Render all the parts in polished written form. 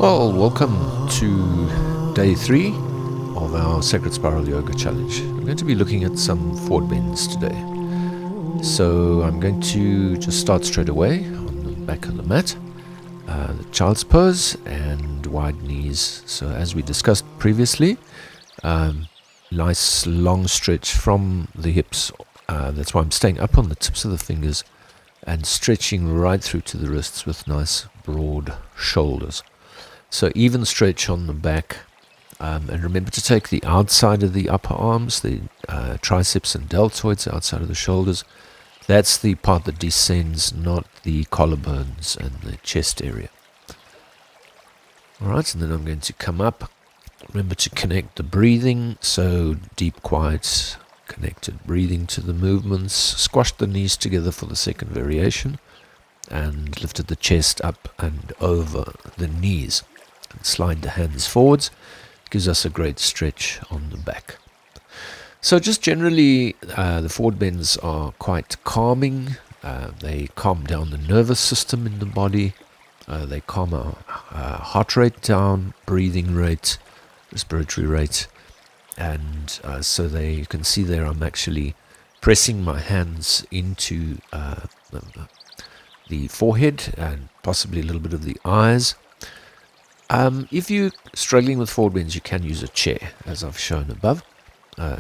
Well, welcome to day 3 of our Sacred Spiral Yoga Challenge. I'm going to be looking at some forward bends today. So I'm going to just start straight away on the back of the mat, the child's pose and wide knees. So as we discussed previously, nice long stretch from the hips. That's why I'm staying up on the tips of the fingers and stretching right through to the wrists with nice broad shoulders. So even stretch on the back, and remember to take the outside of the upper arms, the triceps and deltoids, outside of the shoulders. That's the part that descends, not the collarbones and the chest area. Alright, and then I'm going to come up. Remember to connect the breathing, so deep, quiet, connected breathing to the movements. Squash the knees together for the second variation, and lifted the chest up and over the knees. And slide the hands forwards. Gives us a great stretch on the back. So just generally, the forward bends are quite calming. They calm down the nervous system in the body. They calm our heart rate down, breathing rate, respiratory rate. And so you can see there I'm actually pressing my hands into the forehead and possibly a little bit of the eyes. If you're struggling with forward bends, you can use a chair, as I've shown above.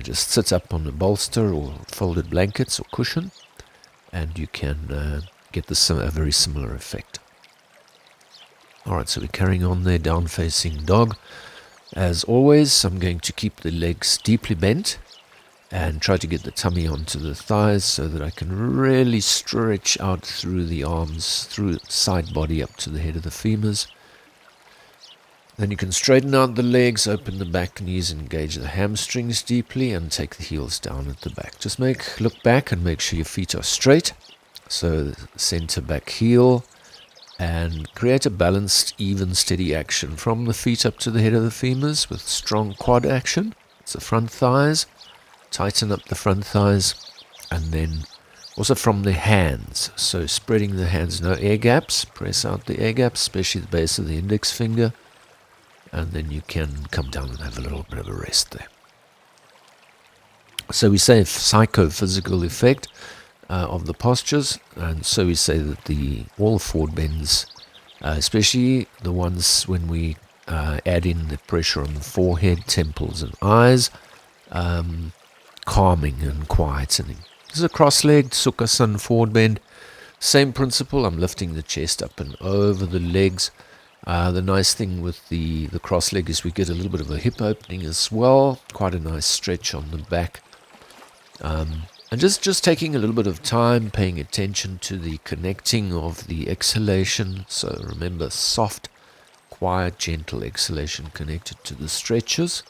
Just sit up on a bolster or folded blankets or cushion, and you can get a very similar effect. Alright, so we're carrying on there, down-facing dog. As always, I'm going to keep the legs deeply bent and try to get the tummy onto the thighs so that I can really stretch out through the arms, through the side body up to the head of the femurs. Then you can straighten out the legs, open the back knees, engage the hamstrings deeply, and take the heels down at the back. Just look back and make sure your feet are straight. So center back heel, and create a balanced, even, steady action from the feet up to the head of the femurs with strong quad action. It's the front thighs. Tighten up the front thighs, and then also from the hands. So spreading the hands, no air gaps. Press out the air gaps, especially the base of the index finger. And then you can come down and have a little bit of a rest there. So we say a psychophysical effect of the postures, and so we say that all forward bends, especially the ones when we add in the pressure on the forehead, temples and eyes, calming and quietening. This is a cross-legged Sukhasana forward bend. Same principle, I'm lifting the chest up and over the legs. The nice thing with the cross leg is we get a little bit of a hip opening as well, quite a nice stretch on the back. And just taking a little bit of time, paying attention to the connecting of the exhalation. So remember, soft, quiet, gentle exhalation connected to the stretches.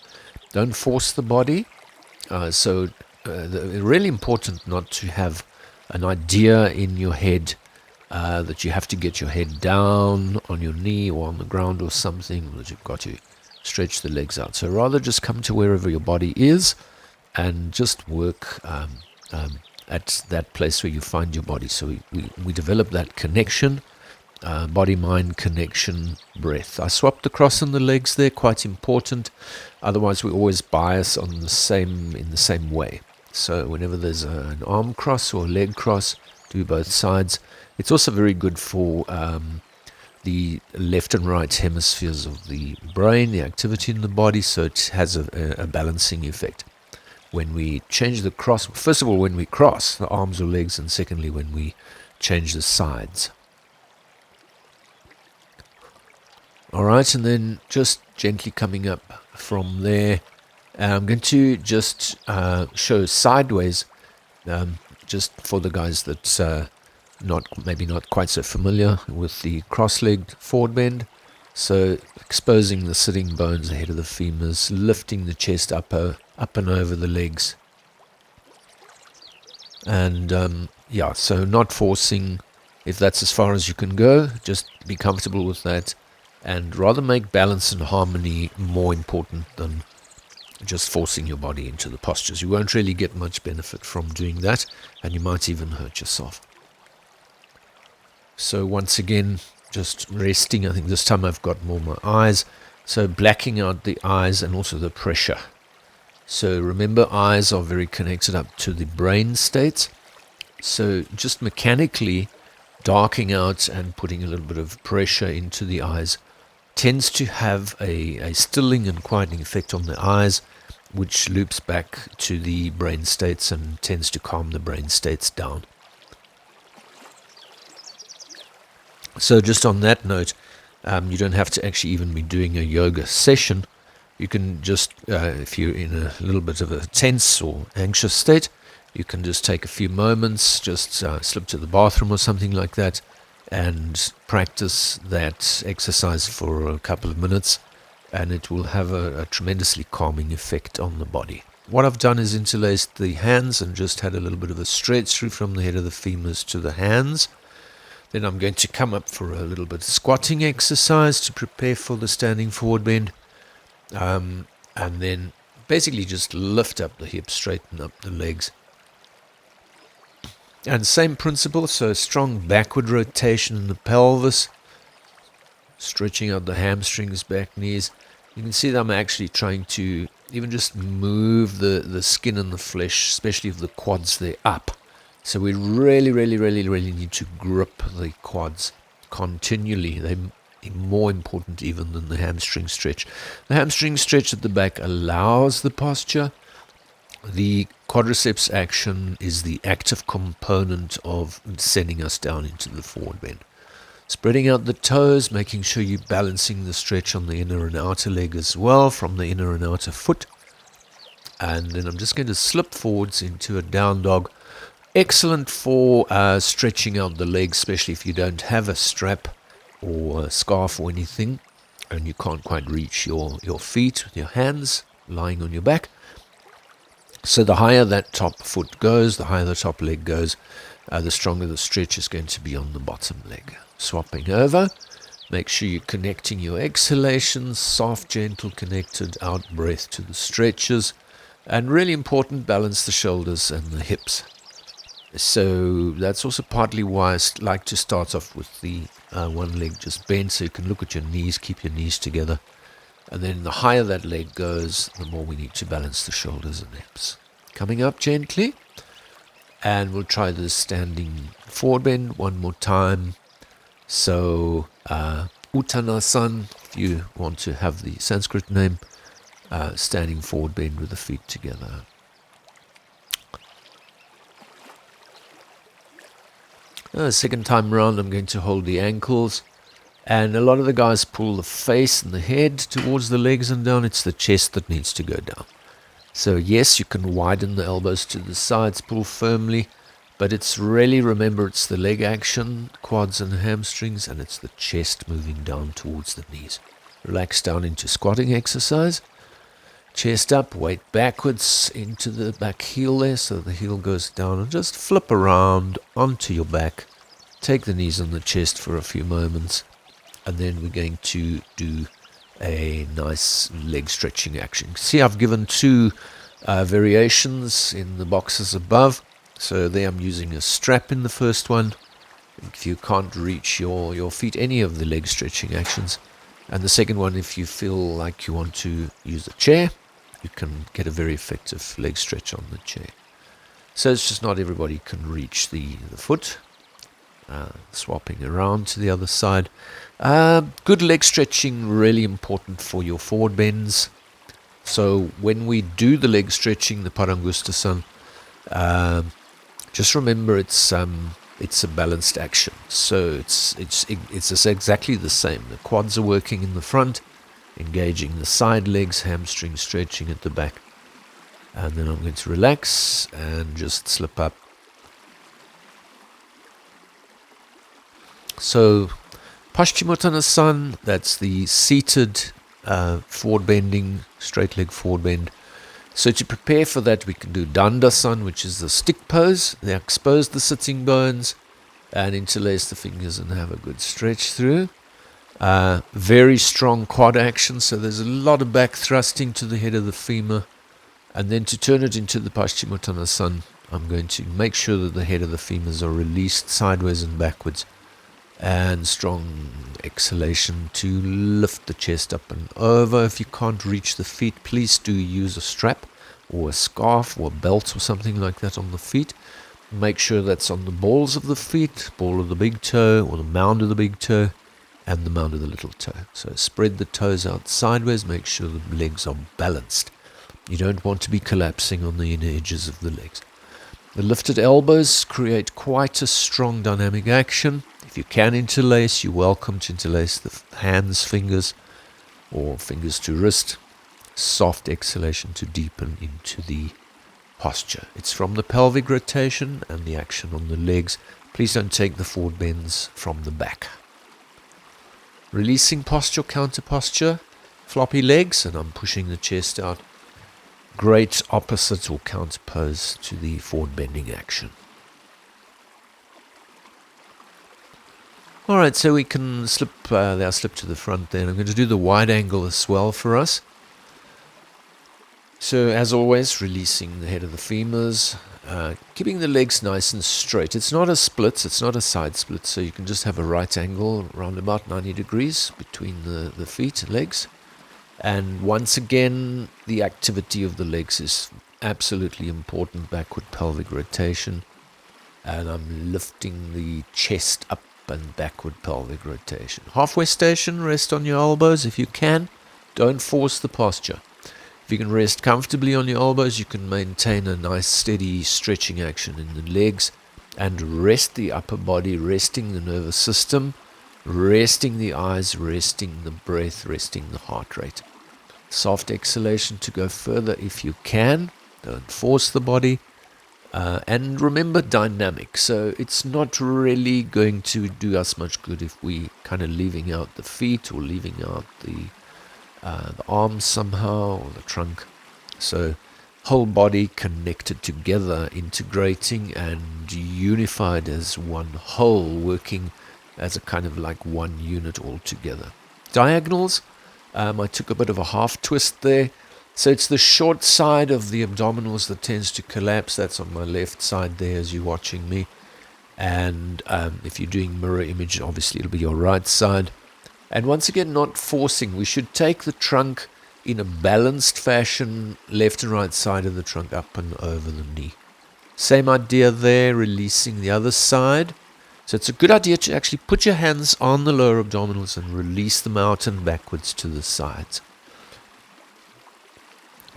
Don't force the body. Really important not to have an idea in your head that you have to get your head down on your knee or on the ground or something, that you've got to stretch the legs out. So rather just come to wherever your body is and just work at that place where you find your body. So we develop that connection, body-mind connection, breath. I swapped the cross and the legs there, quite important. Otherwise we always bias in the same way. So whenever there's an arm cross or leg cross, do both sides. It's also very good for the left and right hemispheres of the brain, the activity in the body, so it has a balancing effect. When we change the cross, first of all, when we cross the arms or legs, and secondly, when we change the sides. Alright, and then just gently coming up from there, I'm going to just show sideways, just for the guys that maybe not quite so familiar with the cross-legged forward bend. So exposing the sitting bones ahead of the femurs, lifting the chest up and over the legs. And so not forcing. If that's as far as you can go, just be comfortable with that, and rather make balance and harmony more important than just forcing your body into the postures. You won't really get much benefit from doing that, and you might even hurt yourself. So once again, just resting. I think this time I've got more my eyes. So blacking out the eyes and also the pressure. So remember, eyes are very connected up to the brain states. So just mechanically darking out and putting a little bit of pressure into the eyes tends to have a stilling and quieting effect on the eyes, which loops back to the brain states and tends to calm the brain states down. So just on that note, you don't have to actually even be doing a yoga session. You can just, if you're in a little bit of a tense or anxious state, you can just take a few moments, just slip to the bathroom or something like that, and practice that exercise for a couple of minutes, and it will have a tremendously calming effect on the body. What I've done is interlaced the hands and just had a little bit of a stretch through from the head of the femurs to the hands. Then I'm going to come up for a little bit of squatting exercise to prepare for the standing forward bend. And then basically just lift up the hips, straighten up the legs. And same principle, so strong backward rotation in the pelvis, stretching out the hamstrings, back, knees. You can see that I'm actually trying to even just move the skin and the flesh, especially of the quads there, up. So we really need to grip the quads continually. They're more important even than the hamstring stretch. The hamstring stretch at the back allows the posture. The quadriceps action is the active component of sending us down into the forward bend. Spreading out the toes, making sure you're balancing the stretch on the inner and outer leg as well, from the inner and outer foot. And then I'm just going to slip forwards into a down dog. Excellent for stretching out the legs, especially if you don't have a strap or a scarf or anything, and you can't quite reach your feet with your hands lying on your back. So the higher that top foot goes, the higher the top leg goes, the stronger the stretch is going to be on the bottom leg. Swapping over, make sure you're connecting your exhalations, soft, gentle, connected out breath to the stretches, and really important, balance the shoulders and the hips. So that's also partly why I like to start off with the one leg just bent, so you can look at your knees, keep your knees together. And then the higher that leg goes, the more we need to balance the shoulders and hips. Coming up gently, and we'll try the standing forward bend one more time. So Uttanasana, if you want to have the Sanskrit name, standing forward bend with the feet together. Second time around, I'm going to hold the ankles, and a lot of the guys pull the face and the head towards the legs and down. It's the chest that needs to go down. So yes, you can widen the elbows to the sides, pull firmly, but it's really, remember, it's the leg action, quads and hamstrings, and it's the chest moving down towards the knees. Relax down into squatting exercise. Chest up, weight backwards into the back heel there, so the heel goes down, and just flip around onto your back. Take the knees on the chest for a few moments, and then we're going to do a nice leg stretching action. See, I've given two variations in the boxes above. So there I'm using a strap in the first one. If you can't reach your feet, any of the leg stretching actions. And the second one, if you feel like you want to use a chair, you can get a very effective leg stretch on the chair. So it's just not everybody can reach the foot. Swapping around to the other side. Good leg stretching, really important for your forward bends. So when we do the leg stretching, the Parangustasana, just remember it's a balanced action. So it's exactly the same. The quads are working in the front, engaging the side legs, hamstring stretching at the back. And then I'm going to relax and just slip up. So Paschimottanasana, that's the seated forward bending, straight leg forward bend. So to prepare for that, we can do Dandasana, which is the stick pose. They expose the sitting bones and interlace the fingers and have a good stretch through. Very strong quad action, so there's a lot of back thrusting to the head of the femur. And then to turn it into the Paschimottanasana, I'm going to make sure that the head of the femurs are released sideways and backwards. and strong exhalation to lift the chest up and over. If you can't reach the feet, please do use a strap or a scarf or a belt or something like that on the feet. Make sure that's on the balls of the feet, ball of the big toe or the mound of the big toe and the mound of the little toe. So spread the toes out sideways, make sure the legs are balanced. You don't want to be collapsing on the inner edges of the legs. The lifted elbows create quite a strong dynamic action. If you can interlace, you're welcome to interlace the hands, fingers, or fingers to wrist. Soft exhalation to deepen into the posture. It's from the pelvic rotation and the action on the legs. Please don't take the forward bends from the back. Releasing posture, counter posture, floppy legs, and I'm pushing the chest out. Great opposite or counter pose to the forward bending action. Alright, so we can slip to the front there. I'm going to do the wide angle as well for us. So as always, releasing the head of the femurs, keeping the legs nice and straight. It's not a split, it's not a side split, so you can just have a right angle around about 90 degrees between the feet and legs. And once again, the activity of the legs is absolutely important. Backward pelvic rotation. And I'm lifting the chest up and backward pelvic rotation. Halfway station, rest on your elbows if you can. Don't force the posture. If you can rest comfortably on your elbows, you can maintain a nice steady stretching action in the legs and rest the upper body, resting the nervous system, resting the eyes, resting the breath, resting the heart rate. Soft exhalation to go further if you can. Don't force the body. And remember, dynamic. So it's not really going to do us much good if we kind of leaving out the feet or leaving out the arms somehow or the trunk. So whole body connected together, integrating and unified as one whole, working as a kind of like one unit altogether. Diagonals. I took a bit of a half twist there. So it's the short side of the abdominals that tends to collapse. That's on my left side there as you're watching me. And if you're doing mirror image, obviously it'll be your right side. And once again, not forcing. We should take the trunk in a balanced fashion, left and right side of the trunk, up and over the knee. Same idea there, releasing the other side. So it's a good idea to actually put your hands on the lower abdominals and release them out and backwards to the sides.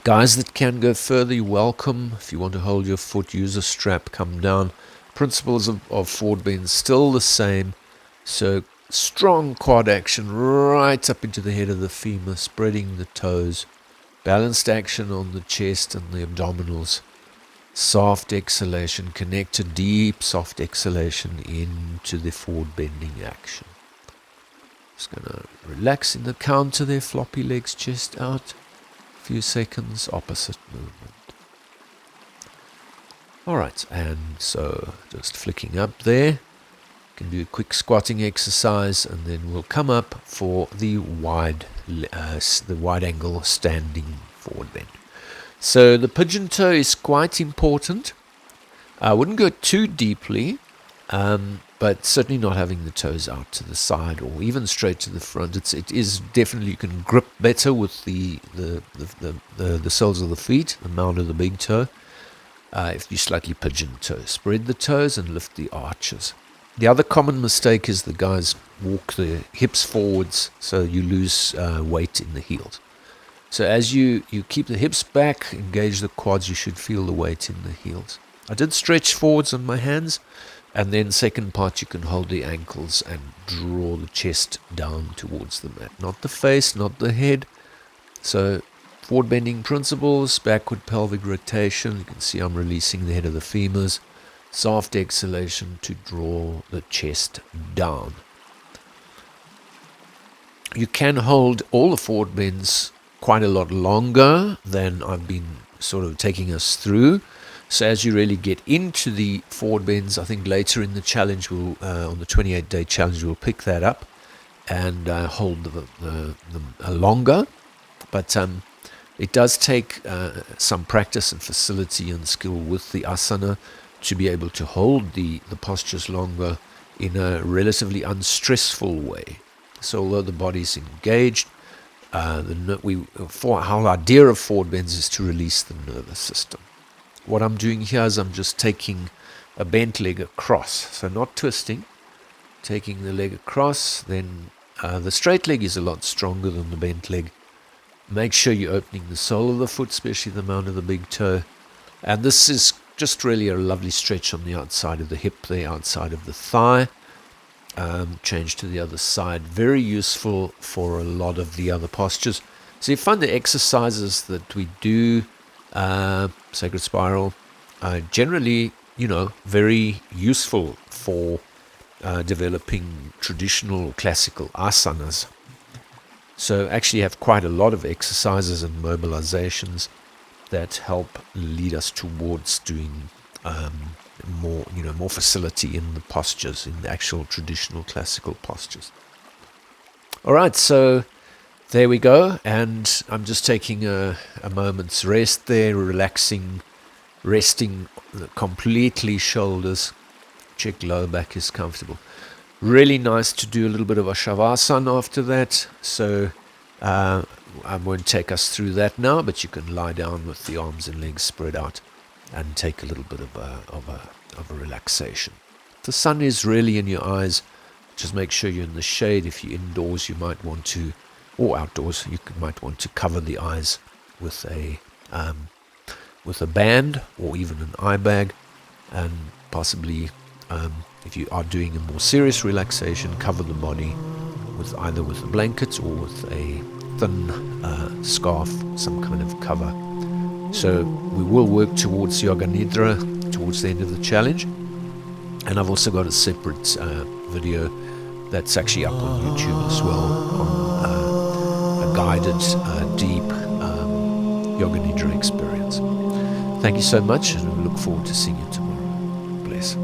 Guys that can go further, you're welcome. If you want to hold your foot, use a strap, come down. Principles of forward bend still the same. So strong quad action right up into the head of the femur, spreading the toes. Balanced action on the chest and the abdominals. Soft exhalation, connect to deep soft exhalation into the forward bending action. Just going to relax in the counter there, floppy legs, chest out. Few seconds, opposite movement. Alright, and so just flicking up there. Can do a quick squatting exercise, and then we'll come up for the wide angle standing forward bend. So the pigeon toe is quite important. I wouldn't go too deeply, but certainly not having the toes out to the side or even straight to the front. It is definitely, you can grip better with the soles of the feet, the mound of the big toe. If you slightly pigeon toe, spread the toes and lift the arches. The other common mistake is the guys walk the hips forwards, so you lose weight in the heels. So as you keep the hips back, engage the quads, you should feel the weight in the heels. I did stretch forwards on my hands, and then second part you can hold the ankles and draw the chest down towards the mat. Not the face, not the head. So forward bending principles, backward pelvic rotation. You can see I'm releasing the head of the femurs. Soft exhalation to draw the chest down. You can hold all the forward bends quite a lot longer than I've been sort of taking us through. So as you really get into the forward bends, I think later in the challenge, on the 28-day challenge, we'll pick that up and hold them longer. But it does take some practice and facility and skill with the asana to be able to hold the postures longer in a relatively unstressful way. So although the body's engaged, for our idea of forward bends is to release the nervous system. What I'm doing here is I'm just taking a bent leg across, so not twisting, taking the leg across. Then the straight leg is a lot stronger than the bent leg. Make sure you're opening the sole of the foot, especially the mount of the big toe. And this is just really a lovely stretch on the outside of the hip, the outside of the thigh. Change to the other side. Very useful for a lot of the other postures. So you find the exercises that we do, sacred spiral, generally, very useful for developing traditional or classical asanas. So actually have quite a lot of exercises and mobilizations that help lead us towards doing more facility in the postures, in the actual traditional classical postures. All right, so there we go, and I'm just taking a moment's rest there, relaxing, resting completely shoulders. Check lower back is comfortable. Really nice to do a little bit of a shavasana after that. So I won't take us through that now, but you can lie down with the arms and legs spread out and take a little bit of a relaxation. The sun is really in your eyes. Just make sure you're in the shade. If you're indoors, you might want to, or outdoors, might want to cover the eyes with a band or even an eye bag, and possibly, if you are doing a more serious relaxation, cover the body with either with a blanket or with a thin scarf, some kind of cover. So we will work towards Yoga Nidra towards the end of the challenge. And I've also got a separate video that's actually up on YouTube as well on a guided, deep Yoga Nidra experience. Thank you so much, and we look forward to seeing you tomorrow. Bless.